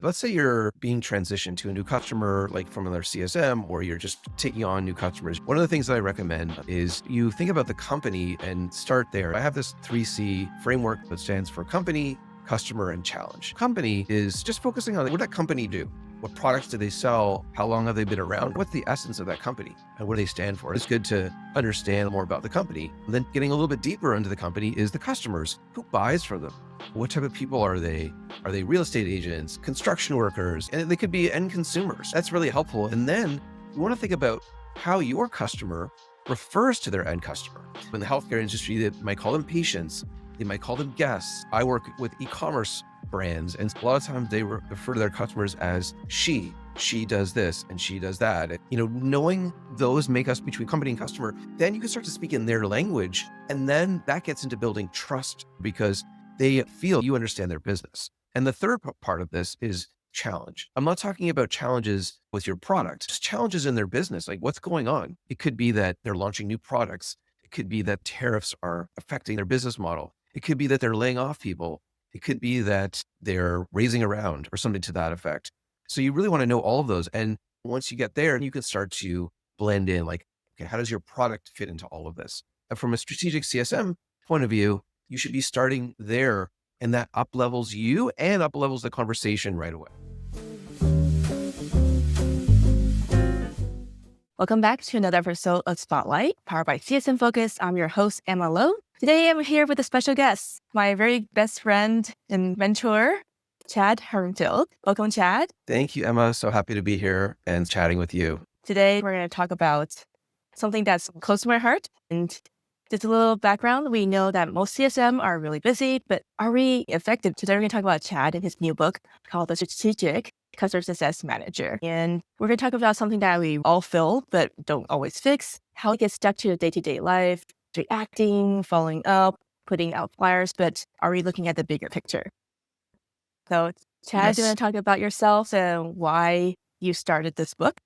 Let's say you're being transitioned to a new customer, like from another CSM, or you're just taking on new customers. One of the things that I recommend is you think about the company and start there. I have this 3C framework that stands for company, customer, and challenge. Company is just focusing on what that company do. What products do they sell? How long have they been around? What's the essence of that company and what do they stand for? It's good to understand more about the company. And then getting a little bit deeper into the company is the customers. Who buys from them? What type of people are they? Are they real estate agents, construction workers? And they could be end consumers. That's really helpful. And then you want to think about how your customer refers to their end customer. In the healthcare industry, they might call them patients. They might call them guests. I work with e-commerce brands, and a lot of times they refer to their customers as she. She does this and she does that. Knowing those make us between company and customer, then you can start to speak in their language. And then that gets into building trust because they feel you understand their business. And the third part of this is challenge. I'm not talking about challenges with your product, just challenges in their business. Like what's going on? It could be that they're launching new products. It could be that tariffs are affecting their business model. It could be that they're laying off people. It could be that they're raising around or something to that effect. So you really want to know all of those. And once you get there, you can start to blend in like, okay, how does your product fit into all of this? And from a strategic CSM point of view, you should be starting there, and that up levels you and up levels the conversation right away. Welcome back to another episode of Spotlight, powered by CSM Focus. I'm your host, Emma Lowe. Today, I'm here with a special guest, my very best friend and mentor, Chad Horenfeldt. Welcome, Chad. Thank you, Emma. So happy to be here and chatting with you. Today, we're going to talk about something that's close to my heart. And just a little background, we know that most CSM are really busy, but are we effective? Today, we're going to talk about Chad and his new book called The Strategic Customer Success Manager. And we're going to talk about something that we all feel, but don't always fix, how it gets stuck to the day-to-day life, reacting, following up, putting out flyers, but are we looking at the bigger picture? So, Chad, Yes. do you want to talk about yourself and why you started this book?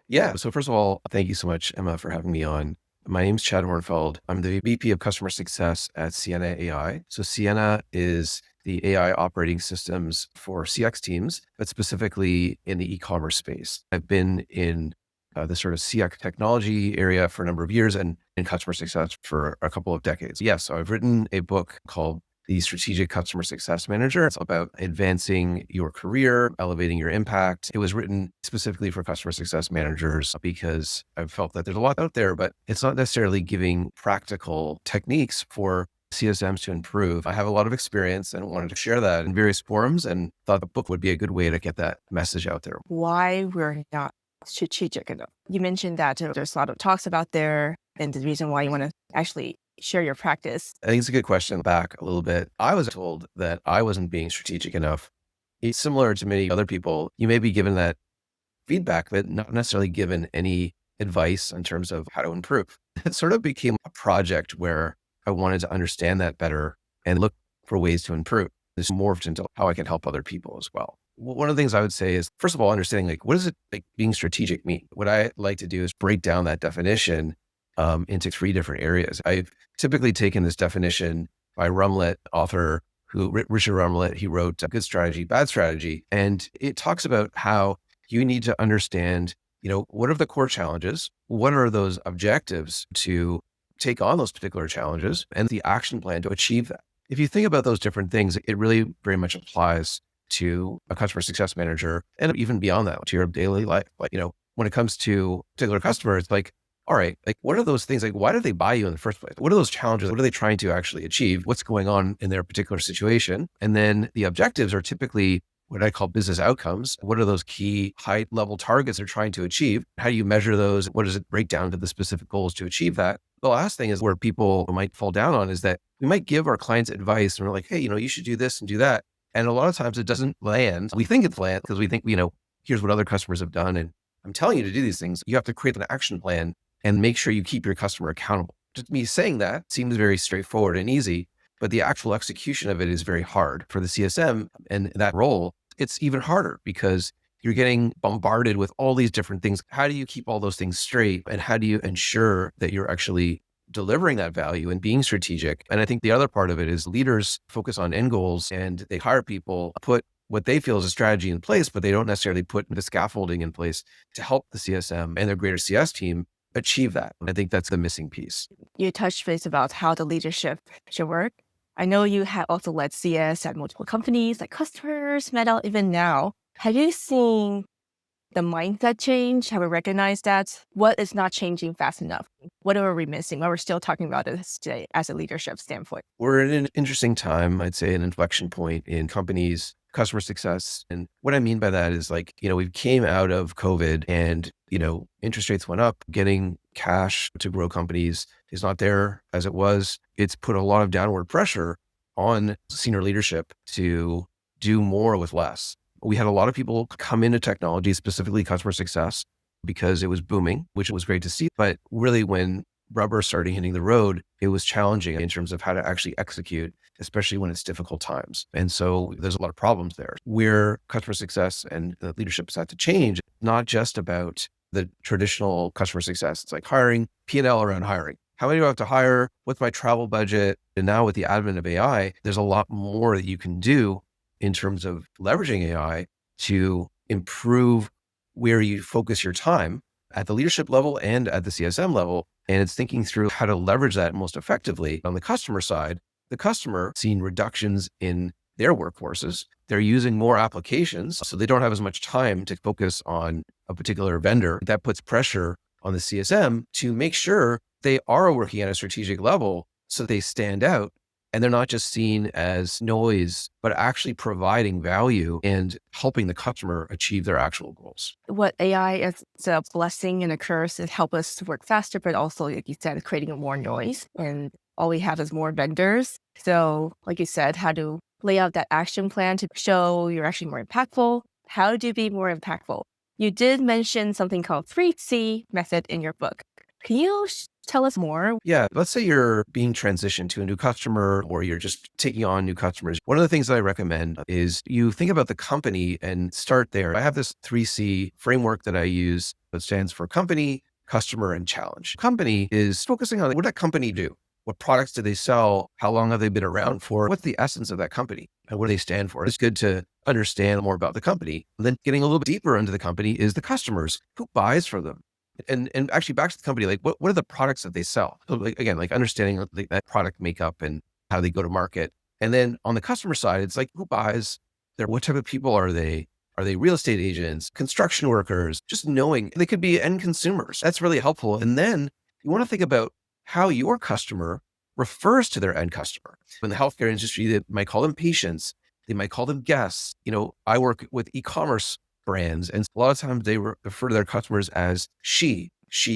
Yeah. So first of all, thank you so much, Emma, for having me on. My name's Chad Horenfeldt. I'm the VP of Customer Success at Siena AI. So Siena is the AI operating systems for CX teams, but specifically in the e-commerce space. I've been in the sort of CX technology area for a number of years and in customer success for a couple of decades. Yes, so I've written a book called The Strategic Customer Success Manager. It's about advancing your career, elevating your impact. It was written specifically for customer success managers because I've felt that there's a lot out there, but it's not necessarily giving practical techniques for CSMs to improve. I have a lot of experience and wanted to share that in various forums and thought the book would be a good way to get that message out there. Why we're not strategic enough. You mentioned that there's a lot of talks about there and the reason why you want to actually share your practice. I think it's a good question. Back a little bit. I was told that I wasn't being strategic enough. It's similar to many other people. You may be given that feedback, but not necessarily given any advice in terms of how to improve. It sort of became a project where I wanted to understand that better and look for ways to improve. This morphed into how I can help other people as well. One of the things I would say is, first of all, understanding like, what does it like being strategic mean? What I like to do is break down that definition into three different areas. I've typically taken this definition by Rumlet, author Richard Rumlet. He wrote Good Strategy, Bad Strategy. And it talks about how you need to understand, what are the core challenges? What are those objectives to take on those particular challenges and the action plan to achieve that? If you think about those different things, it really very much applies to a customer success manager and even beyond that to your daily life. Like, when it comes to particular customers, like, all right, like what are those things? Like, why did they buy you in the first place? What are those challenges? What are they trying to actually achieve? What's going on in their particular situation? And then the objectives are typically what I call business outcomes. What are those key high level targets they're trying to achieve? How do you measure those? What does it break down to the specific goals to achieve that? The last thing is where people might fall down on is that we might give our clients advice and we're like, hey, you should do this and do that. And a lot of times it doesn't land. We think it's land because we think, here's what other customers have done. And I'm telling you to do these things. You have to create an action plan and make sure you keep your customer accountable. Just me saying that seems very straightforward and easy, but the actual execution of it is very hard. For the CSM and that role, it's even harder because you're getting bombarded with all these different things. How do you keep all those things straight? And how do you ensure that you're actually delivering that value and being strategic? And I think the other part of it is leaders focus on end goals and they hire people, put what they feel is a strategy in place, but they don't necessarily put the scaffolding in place to help the CSM and their greater CS team achieve that. I think that's the missing piece. You touched base about how the leadership should work. I know you have also led CS at multiple companies like customers, Meta, even now. Have you seen the mindset change? Have we recognized that? What is not changing fast enough? What are we missing? What we're still talking about this today as a leadership standpoint? We're in an interesting time, I'd say an inflection point in companies, customer success. And what I mean by that is like, we came out of COVID and, interest rates went up, getting cash to grow companies is not there as it was. It's put a lot of downward pressure on senior leadership to do more with less. We had a lot of people come into technology, specifically customer success, because it was booming, which was great to see. But really when rubber started hitting the road, it was challenging in terms of how to actually execute, especially when it's difficult times. And so there's a lot of problems there where customer success and the leadership has had to change, not just about the traditional customer success. It's like hiring, P&L around hiring. How many do I have to hire? What's my travel budget? And now with the advent of AI, there's a lot more that you can do in terms of leveraging AI to improve where you focus your time at the leadership level and at the CSM level. And it's thinking through how to leverage that most effectively. On the customer side, the customer seeing reductions in their workforces. They're using more applications, so they don't have as much time to focus on a particular vendor. That puts pressure on the CSM to make sure they are working at a strategic level so they stand out and they're not just seen as noise, but actually providing value and helping the customer achieve their actual goals. What AI is a blessing and a curse. It helps us to work faster, but also, like you said, creating more noise. And all we have is more vendors. So, like you said, how to lay out that action plan to show you're actually more impactful. How do you be more impactful? You did mention something called 3C method in your book. Can you tell us more? Yeah, let's say you're being transitioned to a new customer or you're just taking on new customers. One of the things that I recommend is you think about the company and start there. I have this 3C framework that I use that stands for company, customer, and challenge. Company is focusing on what did that company do? What products do they sell? How long have they been around for? What's the essence of that company and what do they stand for? It's good to understand more about the company. And then getting a little bit deeper into the company is the customers. Who buys for them? And actually back to the company, like what are the products that they sell? So like understanding that product makeup and how they go to market. And then on the customer side, it's like who buys there? What type of people are they? Are they real estate agents, construction workers? Just knowing they could be end consumers. That's really helpful. And then you want to think about how your customer refers to their end customer. In the healthcare industry, they might call them patients. They might call them guests. I work with e-commerce brands. And a lot of times they refer to their customers as she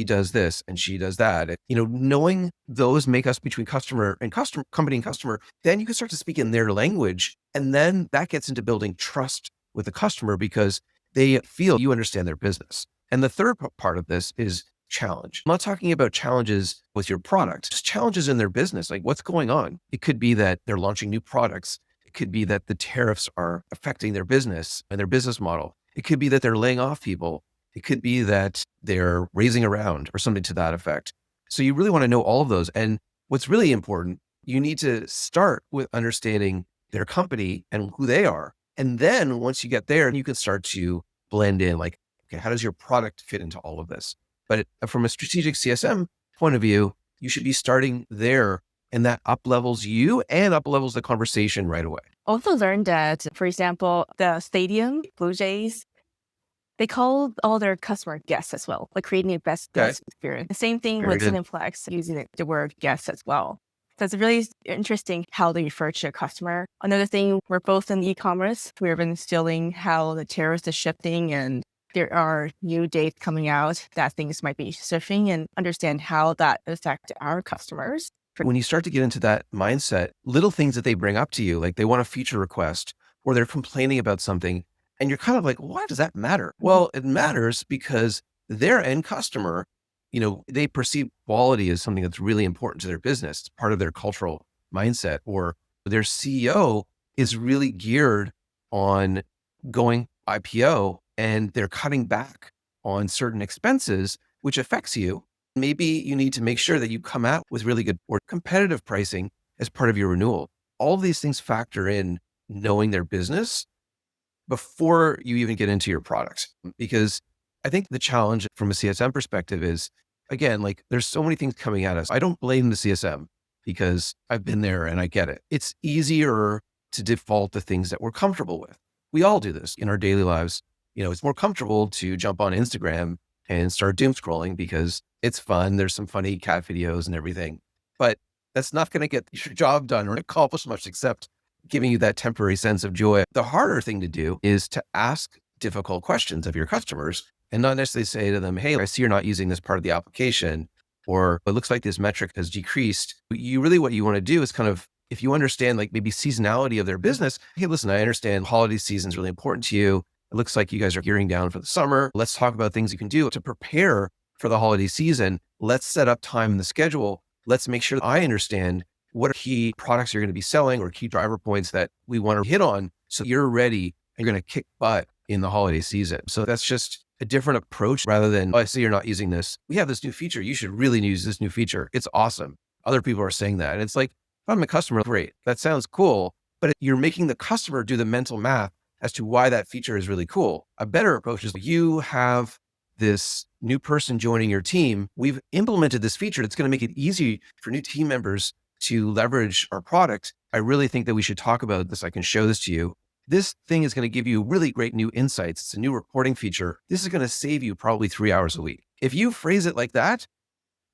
does this and she does that. And, knowing those make us between customer and customer, company and customer, then you can start to speak in their language. And then that gets into building trust with the customer because they feel you understand their business. And the third part of this is challenge. I'm not talking about challenges with your product, just challenges in their business. Like what's going on? It could be that they're launching new products. It could be that the tariffs are affecting their business and their business model. It could be that they're laying off people. It could be that they're raising around or something to that effect. So you really want to know all of those. And what's really important, you need to start with understanding their company and who they are. And then once you get there, you can start to blend in like, okay, how does your product fit into all of this? But from a strategic CSM point of view, you should be starting there and that up levels you and up levels the conversation right away. Also learned that, for example, the stadium, Blue Jays, they call all their customer guests as well, like creating a best Okay. guest experience. The same thing Very with good. Cineplex, using the word guest as well. So it's really interesting how they refer to a customer. Another thing, we're both in e-commerce. We've been instilling how the tariffs is shifting and there are new dates coming out that things might be shifting and understand how that affects our customers. When you start to get into that mindset, little things that they bring up to you, like they want a feature request or they're complaining about something, and you're kind of like, why does that matter? Well, it matters because their end customer, they perceive quality as something that's really important to their business. It's part of their cultural mindset, or their CEO is really geared on going IPO and they're cutting back on certain expenses, which affects you. Maybe you need to make sure that you come out with really good or competitive pricing as part of your renewal. All of these things factor in knowing their business before you even get into your product. Because I think the challenge from a CSM perspective is, again, like there's so many things coming at us. I don't blame the CSM because I've been there and I get it. It's easier to default to things that we're comfortable with. We all do this in our daily lives. It's more comfortable to jump on Instagram and start doom scrolling because it's fun. There's some funny cat videos and everything, but that's not going to get your job done or accomplish much except giving you that temporary sense of joy. The harder thing to do is to ask difficult questions of your customers and not necessarily say to them, hey, I see you're not using this part of the application, or it looks like this metric has decreased. What you want to do is kind of, if you understand like maybe seasonality of their business, hey, listen, I understand holiday season is really important to you. It looks like you guys are gearing down for the summer. Let's talk about things you can do to prepare for the holiday season. Let's set up time in the schedule. Let's make sure I understand what key products you're going to be selling or key driver points that we want to hit on so you're ready and you're going to kick butt in the holiday season. So that's just a different approach rather than, oh, I see you're not using this. We have this new feature. You should really use this new feature. It's awesome. Other people are saying that. And it's like, if I'm a customer, great. That sounds cool. But you're making the customer do the mental math as to why that feature is really cool. A better approach is you have this new person joining your team. We've implemented this feature. It's going to make it easy for new team members to leverage our product. I really think that we should talk about this. I can show this to you. This thing is going to give you really great new insights. It's a new reporting feature. This is going to save you probably 3 hours a week. If you phrase it like that,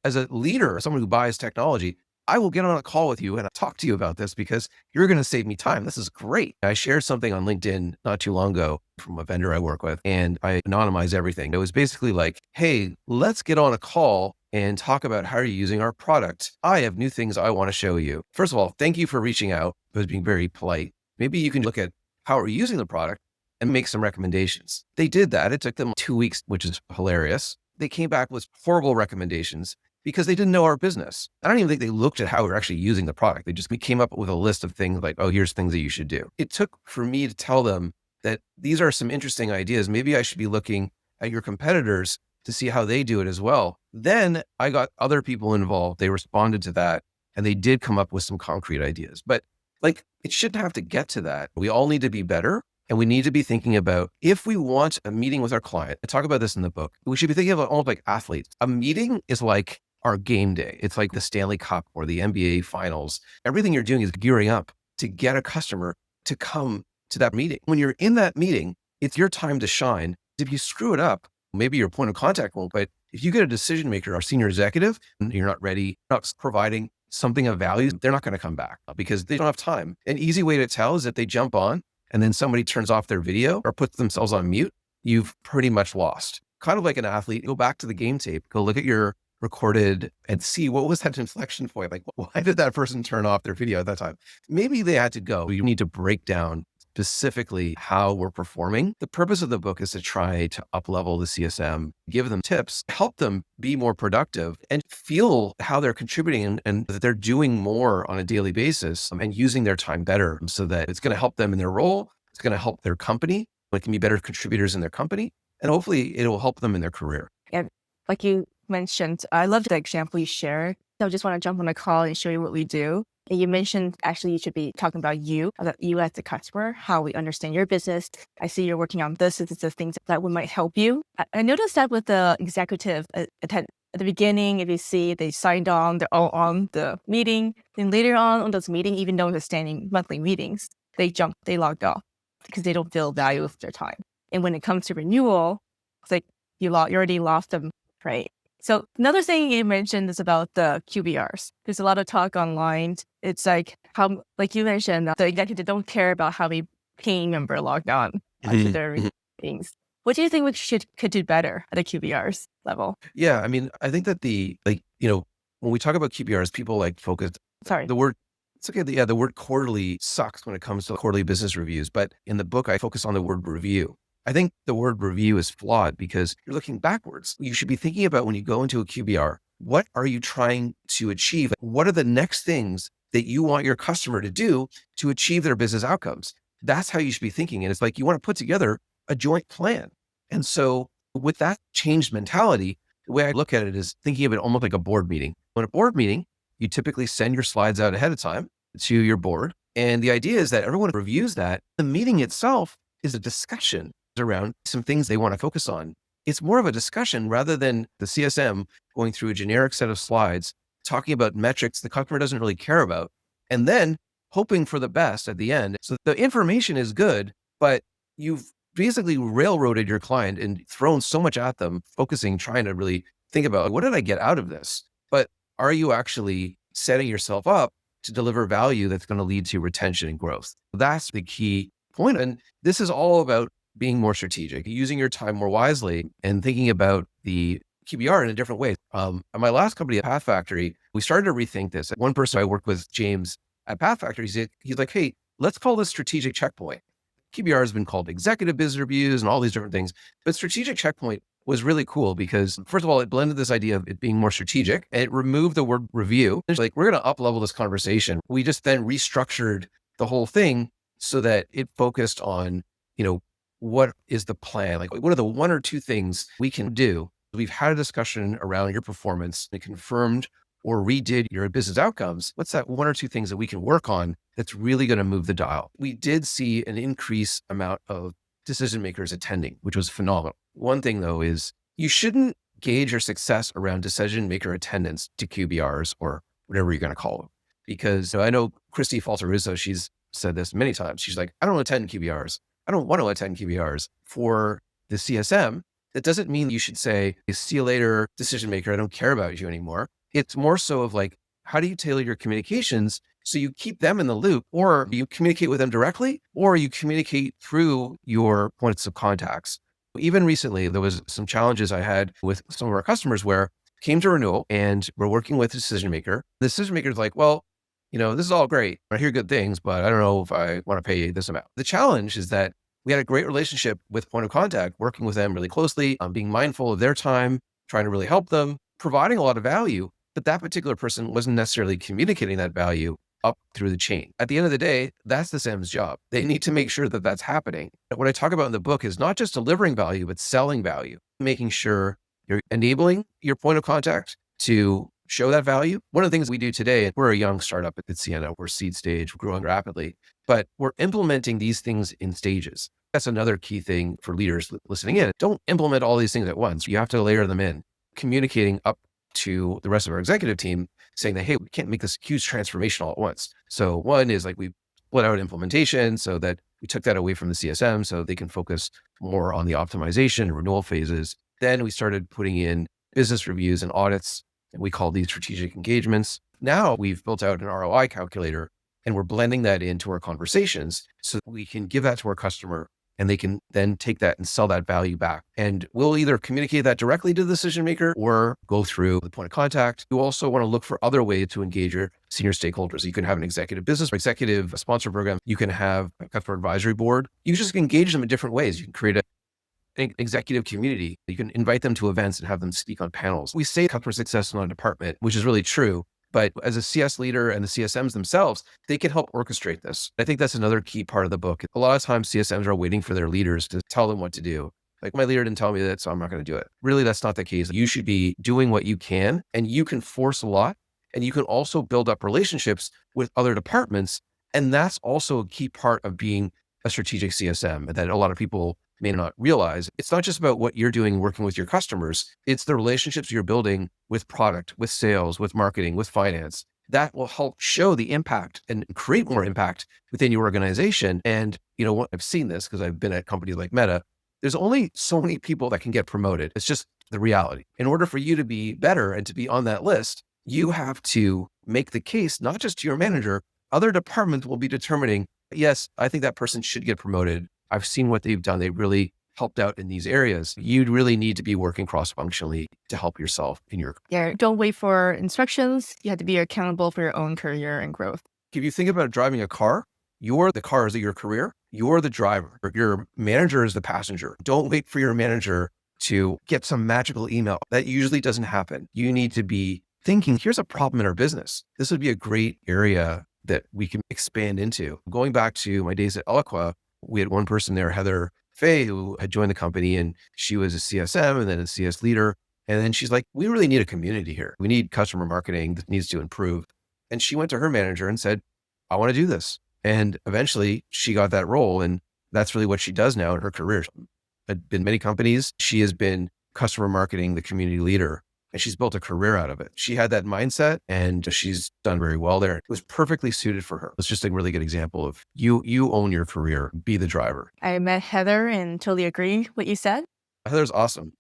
as a leader, someone who buys technology, I will get on a call with you and I'll talk to you about this because you're going to save me time. This is great. I shared something on LinkedIn not too long ago from a vendor I work with, and I anonymize everything. It was basically like, hey, let's get on a call and talk about how you're using our product. I have new things I want to show you. First of all, thank you for reaching out. It was being very polite. Maybe you can look at how we're using the product and make some recommendations. They did that. It took them 2 weeks, which is hilarious. They came back with horrible recommendations because they didn't know our business. I don't even think they looked at how we're actually using the product. We came up with a list of things like, oh, here's things that you should do. It took for me to tell them that these are some interesting ideas. Maybe I should be looking at your competitors to see how they do it as well. Then I got other people involved. They responded to that and they did come up with some concrete ideas. But like, it shouldn't have to get to that. We all need to be better. And we need to be thinking about, if we want a meeting with our client, I talk about this in the book, we should be thinking about almost like athletes. A meeting is like our game day. It's like the Stanley Cup or the NBA finals. Everything you're doing is gearing up to get a customer to come to that meeting. When you're in that meeting, it's your time to shine. If you screw it up, maybe your point of contact won't, but if you get a decision maker or senior executive and you're not ready, not providing something of value, they're not going to come back because they don't have time. An easy way to tell is if they jump on and then somebody turns off their video or puts themselves on mute, you've pretty much lost. Kind of like an athlete, go back to the game tape, go look at your recorded and see what was that inflection point? Like, why did that person turn off their video at that time? Maybe they had to go. We need to break down specifically how we're performing. The purpose of the book is to try to up-level the CSM, give them tips, help them be more productive and feel how they're contributing and that they're doing more on a daily basis and using their time better so that it's going to help them in their role. It's going to help their company. It can be better contributors in their company, and hopefully it will help them in their career. Yeah, like you mentioned, I love the example you shared. So I just want to jump on a call and show you what we do. And you mentioned actually you should be talking about you as the customer, how we understand your business. I see you're working on this. This is the things that might help you. I noticed that with the executive at the beginning, if you see they signed on, they're all on the meeting. Then later on those meetings, even though they're standing monthly meetings, they logged off because they don't feel value of their time. And when it comes to renewal, it's like you already lost them, right? So another thing you mentioned is about the QBRs. There's a lot of talk online. It's like how, like you mentioned, the executive don't care about how many team member logged on to their meetings. What do you think we could do better at the QBRs level? Yeah, I mean, I think that when we talk about QBRs, people focus. Sorry. The word, it's okay. Yeah, the word quarterly sucks when it comes to quarterly business reviews. But in the book, I focus on the word review. I think the word review is flawed because you're looking backwards. You should be thinking about when you go into a QBR, what are you trying to achieve? What are the next things that you want your customer to do to achieve their business outcomes? That's how you should be thinking. And it's like you want to put together a joint plan. And so with that changed mentality, the way I look at it is thinking of it almost like a board meeting. In a board meeting, you typically send your slides out ahead of time to your board. And the idea is that everyone reviews that. The meeting itself is a discussion around some things they want to focus on. It's more of a discussion rather than the CSM going through a generic set of slides, talking about metrics the customer doesn't really care about, and then hoping for the best at the end. So the information is good, but you've basically railroaded your client and thrown so much at them, focusing, trying to really think about what did I get out of this? But are you actually setting yourself up to deliver value that's going to lead to retention and growth? That's the key point. And this is all about being more strategic, using your time more wisely, and thinking about the QBR in a different way. At my last company at Path Factory, we started to rethink this. One person I worked with, James at Path Factory, he's like, hey, let's call this strategic checkpoint. QBR has been called executive business reviews and all these different things. But strategic checkpoint was really cool because, first of all, it blended this idea of it being more strategic, and it removed the word review. It's like, we're going to up-level this conversation. We just then restructured the whole thing so that it focused on, what is the plan? Like, what are the one or two things we can do? We've had a discussion around your performance and confirmed or redid your business outcomes. What's that one or two things that we can work on that's really going to move the dial? We did see an increased amount of decision makers attending, which was phenomenal. One thing though is you shouldn't gauge your success around decision maker attendance to QBRs or whatever you're going to call them. Because I know Christy Falteruso, she's said this many times. She's like, I don't attend QBRs. I don't want to attend QBRs. For the CSM, that doesn't mean you should say, see you later, decision maker, I don't care about you anymore. It's more so of like, how do you tailor your communications so you keep them in the loop, or you communicate with them directly, or you communicate through your points of contacts. Even recently, there was some challenges I had with some of our customers where came to renewal and we're working with a decision maker. The decision maker is like, well, this is all great. I hear good things, but I don't know if I want to pay you this amount. The challenge is that we had a great relationship with point of contact, working with them really closely, being mindful of their time, trying to really help them, providing a lot of value. But that particular person wasn't necessarily communicating that value up through the chain. At the end of the day, that's the SM's job. They need to make sure that that's happening. What I talk about in the book is not just delivering value, but selling value, making sure you're enabling your point of contact to show that value. One of the things we do today, we're a young startup at Siena, we're seed stage, we're growing rapidly, but we're implementing these things in stages. That's another key thing for leaders listening in. Don't implement all these things at once. You have to layer them in, communicating up to the rest of our executive team, saying that, hey, we can't make this huge transformation all at once. So one is like, we split out implementation so that we took that away from the CSM so they can focus more on the optimization and renewal phases. Then we started putting in business reviews and audits, and we call these strategic engagements. Now we've built out an ROI calculator, and we're blending that into our conversations so we can give that to our customer, and they can then take that and sell that value back. And we'll either communicate that directly to the decision maker or go through the point of contact. You also want to look for other ways to engage your senior stakeholders. You can have an executive business, executive sponsor program. You can have a customer advisory board. You just engage them in different ways. You can create an executive community. You can invite them to events and have them speak on panels. We say customer success is not a department, which is really true. But as a CS leader and the CSMs themselves, they can help orchestrate this. I think that's another key part of the book. A lot of times CSMs are waiting for their leaders to tell them what to do. Like, my leader didn't tell me that, so I'm not going to do it. Really, that's not the case. You should be doing what you can, and you can force a lot, and you can also build up relationships with other departments. And that's also a key part of being a strategic CSM that a lot of people may not realize. It's not just about what you're doing working with your customers. It's the relationships you're building with product, with sales, with marketing, with finance. That will help show the impact and create more impact within your organization. And what, I've seen this because I've been at companies like Meta. There's only so many people that can get promoted. It's just the reality. In order for you to be better and to be on that list, you have to make the case, not just to your manager. Other departments will be determining, yes, I think that person should get promoted. I've seen what they've done. They really helped out in these areas. You'd really need to be working cross-functionally to help yourself in your. Yeah, don't wait for instructions. You have to be accountable for your own career and growth. If you think about driving a car, the car is your career. You're the driver. Your manager is the passenger. Don't wait for your manager to get some magical email. That usually doesn't happen. You need to be thinking, here's a problem in our business. This would be a great area that we can expand into. Going back to my days at Eloqua, we had one person there, Heather Fay, who had joined the company, and she was a CSM and then a CS leader. And then she's like, we really need a community here. We need customer marketing that needs to improve. And she went to her manager and said, I want to do this. And eventually she got that role. And that's really what she does now in her career. Had been many companies. She has been customer marketing, the community leader, and she's built a career out of it. She had that mindset and she's done very well there. It was perfectly suited for her. It's just a really good example of you own your career, be the driver. I met Heather and totally agree what you said. Heather's awesome.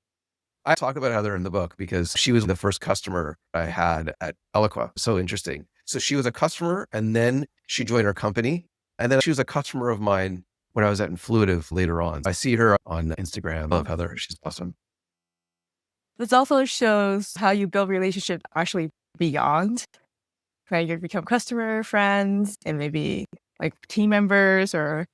I talk about Heather in the book because she was the first customer I had at Eloqua. So interesting. So she was a customer and then she joined our company. And then she was a customer of mine when I was at Influitive later on. I see her on Instagram. I love Heather. She's awesome. This also shows how you build relationships actually beyond, right? You become customer, friends, and maybe like team members, or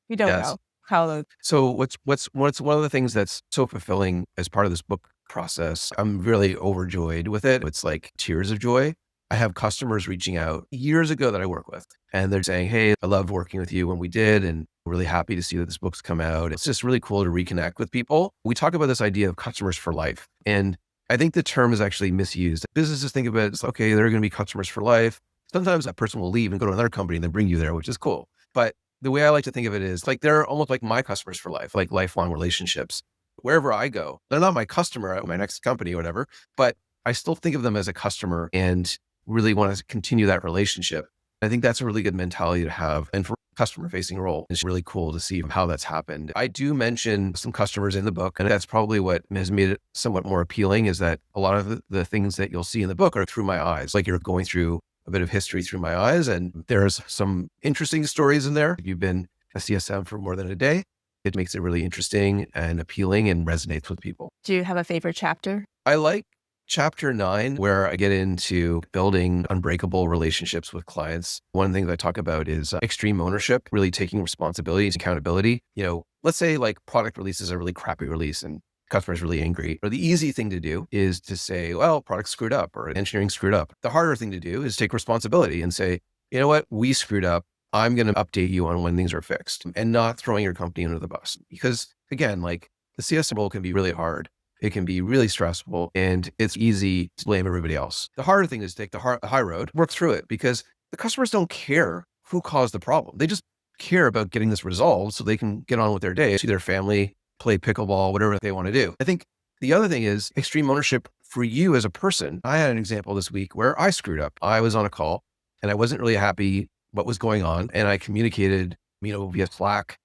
you don't Yes. know how the So what's one of the things that's so fulfilling as part of this book process, I'm really overjoyed with it. It's like tears of joy. I have customers reaching out years ago that I work with, and they're saying, "Hey, I loved working with you when we did, and really happy to see that this book's come out." It's just really cool to reconnect with people. We talk about this idea of customers for life, and I think the term is actually misused. Businesses think of it as, okay, they're going to be customers for life. Sometimes that person will leave and go to another company and then bring you there, which is cool. But the way I like to think of it is like they're almost like my customers for life, like lifelong relationships. Wherever I go, they're not my customer at my next company or whatever, but I still think of them as a customer and really want to continue that relationship. I think that's a really good mentality to have. And for a customer facing role, it's really cool to see how that's happened. I do mention some customers in the book, and that's probably what has made it somewhat more appealing is that a lot of the things that you'll see in the book are through my eyes, like you're going through a bit of history through my eyes. And there's some interesting stories in there. If you've been a CSM for more than a day, it makes it really interesting and appealing and resonates with people. do you have a favorite chapter? I like chapter 9, where I get into building unbreakable relationships with clients. One of the things I talk about is extreme ownership, really taking responsibility and accountability. Let's say like product release is a really crappy release and customer's really angry. Or the easy thing to do is to say, well, product screwed up or engineering screwed up. The harder thing to do is take responsibility and say, you know what, we screwed up. I'm going to update you on when things are fixed and not throwing your company under the bus. Because again, like the CSM role can be really hard. It can be really stressful and it's easy to blame everybody else. The harder thing is to take the high road, work through it because the customers don't care who caused the problem. They just care about getting this resolved so they can get on with their day, see their family, play pickleball, whatever they want to do. I think the other thing is extreme ownership for you as a person. I had an example this week where I screwed up. I was on a call and I wasn't really happy what was going on. And I communicated, via Slack,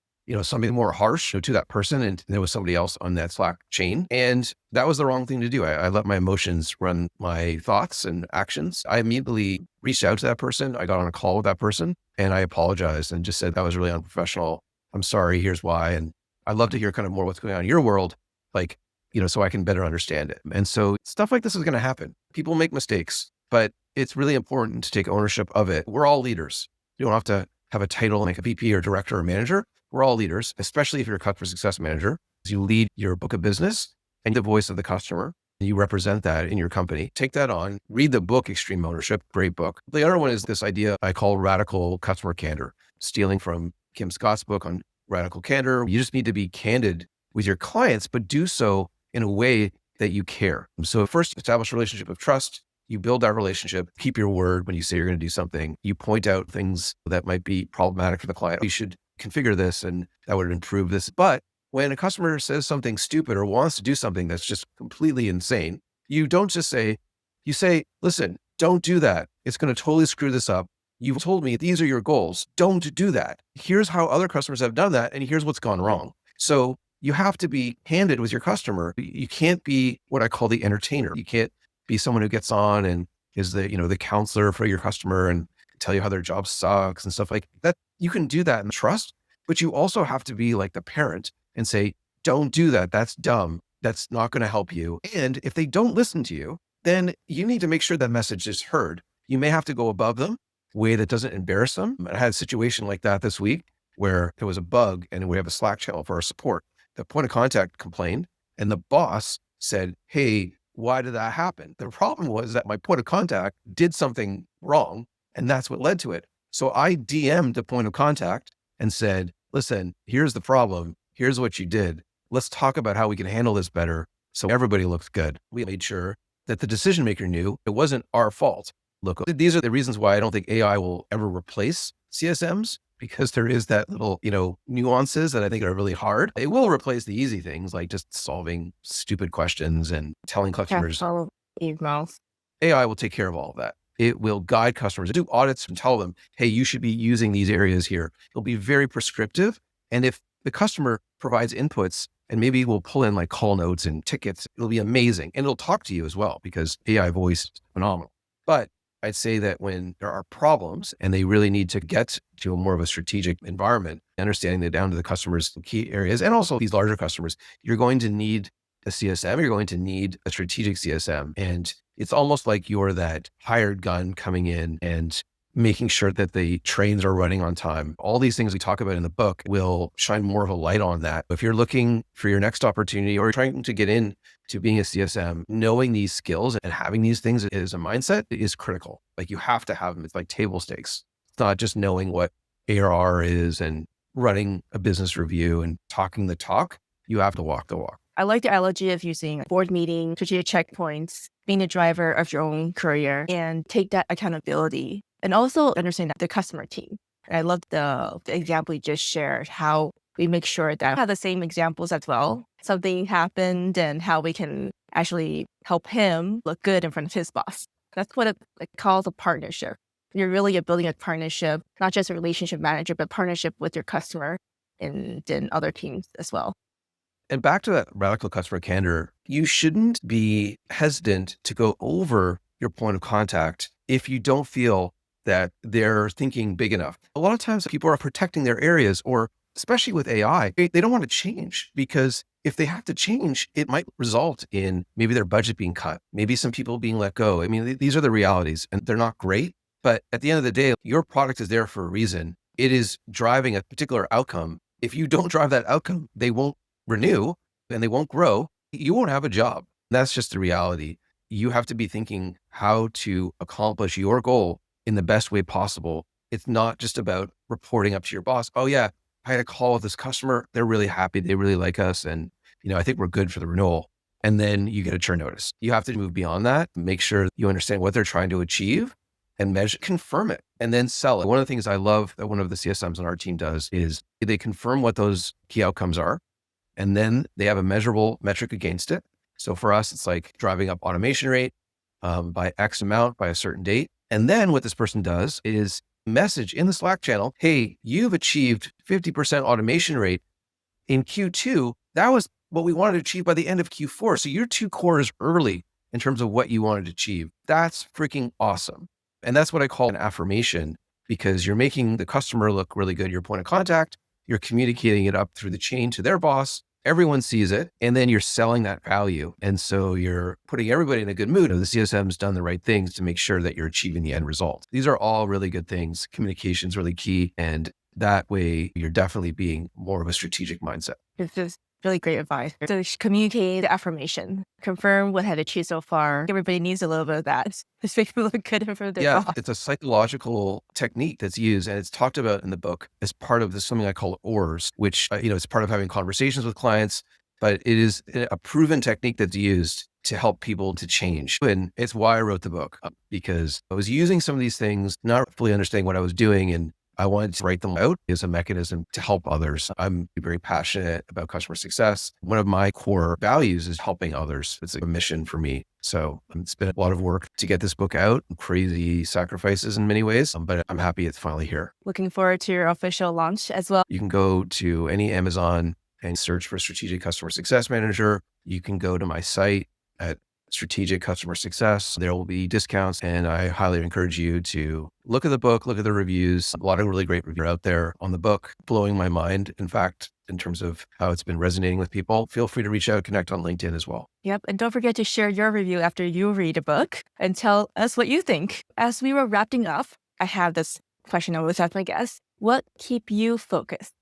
something more harsh to that person. And there was somebody else on that Slack chain. And that was the wrong thing to do. I let my emotions run my thoughts and actions. I immediately reached out to that person. I got on a call with that person and I apologized and just said that was really unprofessional. I'm sorry. Here's why. And I'd love to hear kind of more what's going on in your world, like, so I can better understand it. And so stuff like this is going to happen. People make mistakes, but it's really important to take ownership of it. We're all leaders. You don't have to have a title like a VP or director or manager. We're all leaders, especially if you're a customer success manager. You lead your book of business and the voice of the customer. You represent that in your company. Take that on, read the book, Extreme Ownership, great book. The other one is this idea I call radical customer candor, stealing from Kim Scott's book on radical candor. You just need to be candid with your clients, but do so in a way that you care. So first, establish a relationship of trust. You build that relationship, keep your word when you say you're going to do something. You point out things that might be problematic for the client. You should configure this and that would improve this. But when a customer says something stupid or wants to do something that's just completely insane, you don't just say, you say, listen, don't do that. It's going to totally screw this up. You've told me these are your goals. Don't do that. Here's how other customers have done that. And here's what's gone wrong. So you have to be candid with your customer. You can't be what I call the entertainer. You can't be someone who gets on and is the counselor for your customer and tell you how their job sucks and stuff like that. You can do that in trust, but you also have to be like the parent and say, don't do that. That's dumb. That's not going to help you. And if they don't listen to you, then you need to make sure that message is heard. You may have to go above them, a way that doesn't embarrass them. I had a situation like that this week where there was a bug and we have a Slack channel for our support. The point of contact complained and the boss said, hey, why did that happen? The problem was that my point of contact did something wrong and that's what led to it. So I DM'd the point of contact and said, listen, here's the problem. Here's what you did. Let's talk about how we can handle this better so everybody looks good. We made sure that the decision maker knew it wasn't our fault. Look, these are the reasons why I don't think AI will ever replace CSMs, because there is that little, nuances that I think are really hard. It will replace the easy things like just solving stupid questions and telling customers. Follow emails. AI will take care of all of that. It will guide customers, do audits and tell them, hey, you should be using these areas here. It'll be very prescriptive. And if the customer provides inputs and maybe we'll pull in like call notes and tickets, it'll be amazing. And it'll talk to you as well because AI voice is phenomenal. But I'd say that when there are problems and they really need to get to a more of a strategic environment, understanding that down to the customer's key areas and also these larger customers, you're going to need a CSM, you're going to need a strategic CSM. And it's almost like you're that hired gun coming in and making sure that the trains are running on time. All these things we talk about in the book will shine more of a light on that. If you're looking for your next opportunity or trying to get in to being a CSM, knowing these skills and having these things as a mindset is critical. Like you have to have them. It's like table stakes. It's not just knowing what ARR is and running a business review and talking the talk. You have to walk the walk. I like the analogy of using board meeting, strategic checkpoints, being the driver of your own career and take that accountability and also understand the customer team. And I love the example you just shared, how we make sure that we have the same examples as well. Something happened and how we can actually help him look good in front of his boss. That's what it calls a partnership. You're really building a partnership, not just a relationship manager, but partnership with your customer and then other teams as well. And back to that radical customer candor, you shouldn't be hesitant to go over your point of contact if you don't feel that they're thinking big enough. A lot of times people are protecting their areas, or especially with AI, they don't want to change because if they have to change, it might result in maybe their budget being cut, maybe some people being let go. I mean, these are the realities and they're not great. But at the end of the day, your product is there for a reason. It is driving a particular outcome. If you don't drive that outcome, they won't renew and they won't grow. You won't have a job. That's just the reality. You have to be thinking how to accomplish your goal in the best way possible. It's not just about reporting up to your boss. Oh yeah, I had a call with this customer. They're really happy. They really like us. And, I think we're good for the renewal. And then you get a churn notice. You have to move beyond that, make sure you understand what they're trying to achieve and measure, confirm it, and then sell it. One of the things I love that one of the CSMs on our team does is they confirm what those key outcomes are. And then they have a measurable metric against it. So for us, it's like driving up automation rate by X amount by a certain date. And then what this person does is message in the Slack channel, hey, you've achieved 50% automation rate in Q2. That was what we wanted to achieve by the end of Q4. So you're 2 quarters early in terms of what you wanted to achieve. That's freaking awesome. And that's what I call an affirmation, because you're making the customer look really good, your point of contact. You're communicating it up through the chain to their boss. Everyone sees it, and then you're selling that value. And so you're putting everybody in a good mood. The CSM's done the right things to make sure that you're achieving the end result. These are all really good things. Communication is really key. And that way you're definitely being more of a strategic mindset. It's just really great advice. So communicate the affirmation, confirm what had achieved so far. Everybody needs a little bit of that. Just make people look good in front of their boss. It's a psychological technique that's used, and it's talked about in the book as part of this, something I call ORs, which, it's part of having conversations with clients, but it is a proven technique that's used to help people to change. And it's why I wrote the book, because I was using some of these things, not fully understanding what I was doing, and I wanted to write them out as a mechanism to help others. I'm very passionate about customer success. One of my core values is helping others. It's a mission for me. So it's been a lot of work to get this book out, crazy sacrifices in many ways, but I'm happy it's finally here. Looking forward to your official launch as well. You can go to any Amazon and search for Strategic Customer Success Manager. You can go to my site at Strategic Customer Success. There will be discounts, and I highly encourage you to look at the book, look at the reviews. A lot of really great reviews out there on the book, blowing my mind. In fact, in terms of how it's been resonating with people, feel free to reach out, connect on LinkedIn as well. Yep. And don't forget to share your review after you read a book and tell us what you think. As we were wrapping up, I have this question I always ask my guests. What keep you focused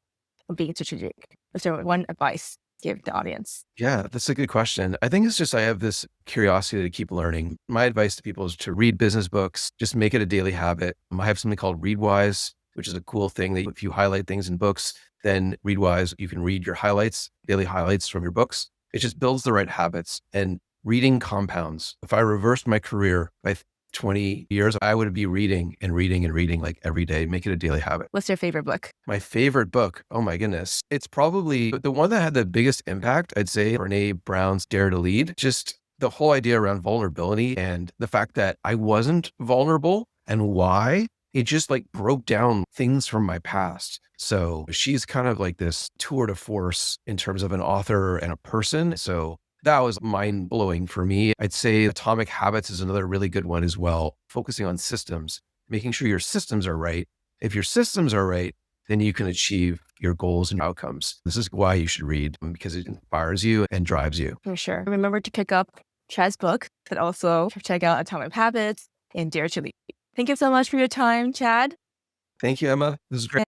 on being strategic? Is there one advice to give the audience? Yeah, that's a good question. I think it's just, I have this curiosity to keep learning. My advice to people is to read business books, just make it a daily habit. I have something called Readwise, which is a cool thing that if you highlight things in books, then Readwise, you can read your highlights, daily highlights from your books. It just builds the right habits, and reading compounds. If I reversed my career by 20 years, I would be reading and reading and reading like every day, make it a daily habit. What's your favorite book? My favorite book, oh my goodness. It's probably the one that had the biggest impact, I'd say, Brene Brown's Dare to Lead. Just the whole idea around vulnerability and the fact that I wasn't vulnerable and why. It just like broke down things from my past. So she's kind of like this tour de force in terms of an author and a person. So that was mind blowing for me. I'd say Atomic Habits is another really good one as well, focusing on systems, making sure your systems are right. If your systems are right, then you can achieve your goals and outcomes. This is why you should read, because it inspires you and drives you. For sure. Remember to pick up Chad's book, but also check out Atomic Habits and Dare to Lead. Thank you so much for your time, Chad. Thank you, Emma. This is great.